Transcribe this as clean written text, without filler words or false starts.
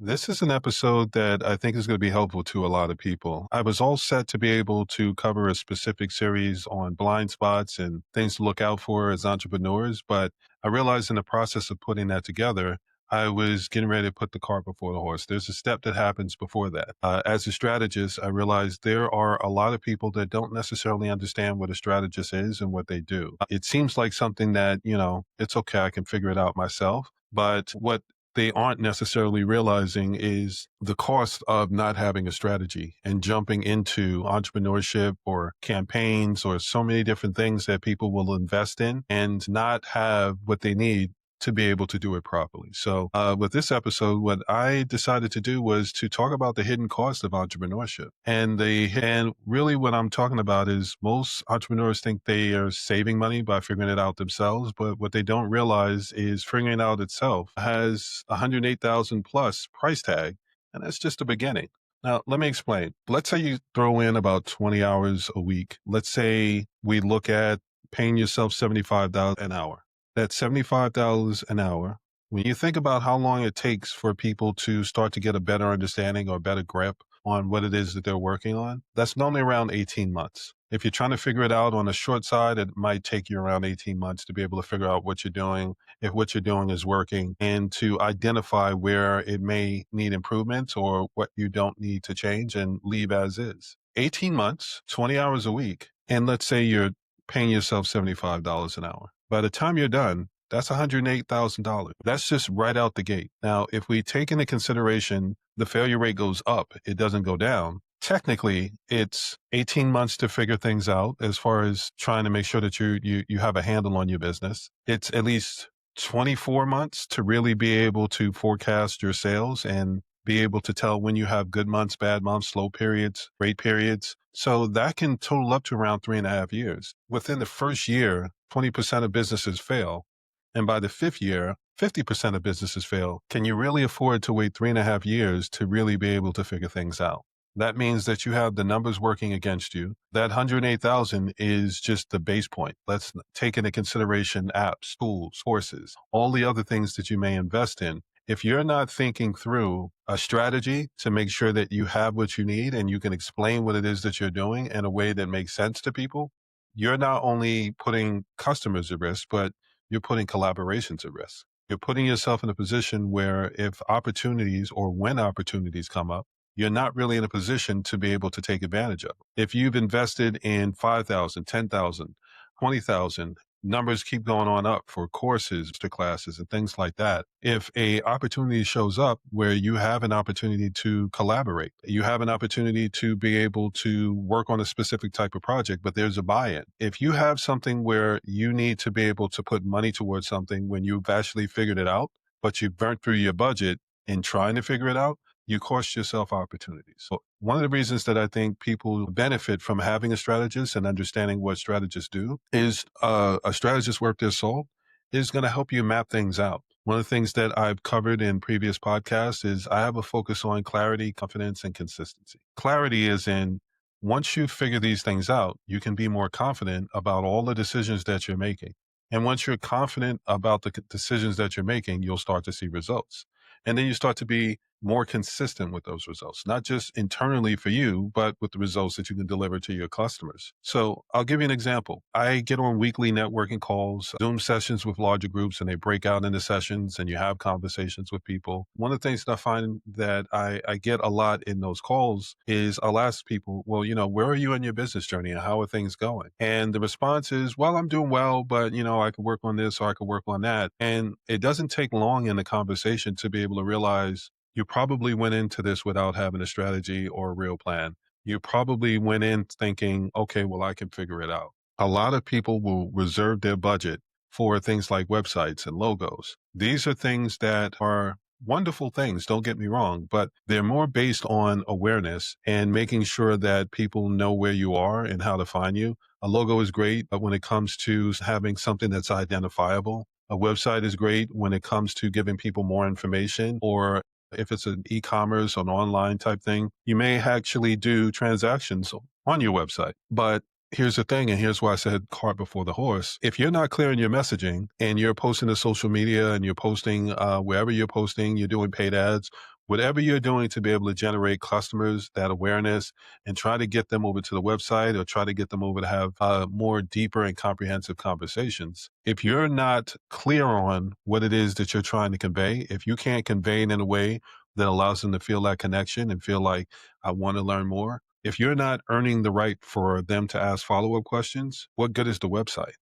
This is an episode that I think is going to be helpful to a lot of people. I was all set to be able to cover a specific series on blind spots and things to look out for as entrepreneurs, but I realized in the process of putting that together, I was getting ready to put the cart before the horse. There's a step that happens before that. As a strategist, I realized there are a lot of people that don't necessarily understand what a strategist is and what they do. It seems like something that, it's okay, I can figure it out myself. But what they aren't necessarily realizing is the cost of not having a strategy and jumping into entrepreneurship or campaigns or so many different things that people will invest in and not have what they need to be able to do it properly. So with this episode, what I decided to do was to talk about the hidden cost of entrepreneurship. And really what I'm talking about is most entrepreneurs think they are saving money by figuring it out themselves. But what they don't realize is figuring it out itself has 108,000 plus price tag. And that's just the beginning. Now, let me explain. Let's say you throw in about 20 hours a week. Let's say we look at paying yourself $75 an hour. That's $75 an hour. When you think about how long it takes for people to start to get a better understanding or a better grip on what it is that they're working on, that's normally around 18 months. If you're trying to figure it out on the short side, it might take you around 18 months to be able to figure out what you're doing, if what you're doing is working, and to identify where it may need improvements or what you don't need to change and leave as is. 18 months, 20 hours a week, and let's say you're paying yourself $75 an hour. By the time you're done, that's $108,000. That's just right out the gate. Now, if we take into consideration the failure rate goes up, it doesn't go down. Technically, it's 18 months to figure things out as far as trying to make sure that you have a handle on your business. It's at least 24 months to really be able to forecast your sales and be able to tell when you have good months, bad months, slow periods, great periods. So that can total up to around 3.5 years. Within the first year, 20% of businesses fail. And by the fifth year, 50% of businesses fail. Can you really afford to wait 3.5 years to really be able to figure things out? That means that you have the numbers working against you. That 108,000 is just the base point. Let's take into consideration apps, tools, courses, all the other things that you may invest in. If you're not thinking through a strategy to make sure that you have what you need and you can explain what it is that you're doing in a way that makes sense to people, you're not only putting customers at risk, but you're putting collaborations at risk. You're putting yourself in a position where if opportunities or when opportunities come up, you're not really in a position to be able to take advantage of. If you've invested in 5,000, 10,000, 20,000, numbers keep going on up for courses, to classes and things like that. If a opportunity shows up where you have an opportunity to collaborate, you have an opportunity to be able to work on a specific type of project, but there's a buy-in. If you have something where you need to be able to put money towards something when you've actually figured it out, but you've burnt through your budget in trying to figure it out, you cost yourself opportunities. So one of the reasons that I think people benefit from having a strategist and understanding what strategists do is a strategist work their soul is going to help you map things out. One of the things that I've covered in previous podcasts is I have a focus on clarity, confidence, and consistency. Clarity is in once you figure these things out, you can be more confident about all the decisions that you're making. And once you're confident about the decisions that you're making, you'll start to see results. And then you start to be more consistent with those results, not just internally for you, but with the results that you can deliver to your customers. So I'll give you an example. I get on weekly networking calls, Zoom sessions with larger groups, and they break out into sessions and you have conversations with people. One of the things that I find that I get a lot in those calls is I'll ask people, well, where are you in your business journey and how are things going? And the response is, well, I'm doing well, but I could work on this or I could work on that. And it doesn't take long in the conversation to be able to realize you probably went into this without having a strategy or a real plan. You probably went in thinking, okay, well, I can figure it out. A lot of people will reserve their budget for things like websites and logos. These are things that are wonderful things, don't get me wrong, but they're more based on awareness and making sure that people know where you are and how to find you. A logo is great, but when it comes to having something that's identifiable, a website is great when it comes to giving people more information, or if it's an e-commerce or an online type thing, you may actually do transactions on your website. But here's the thing, and here's why I said cart before the horse. If you're not clear in your messaging and you're posting to social media and you're posting wherever you're posting, you're doing paid ads, whatever you're doing to be able to generate customers, that awareness, and try to get them over to the website or try to get them over to have more deeper and comprehensive conversations. If you're not clear on what it is that you're trying to convey, if you can't convey it in a way that allows them to feel that connection and feel like, I want to learn more, if you're not earning the right for them to ask follow up questions, what good is the website?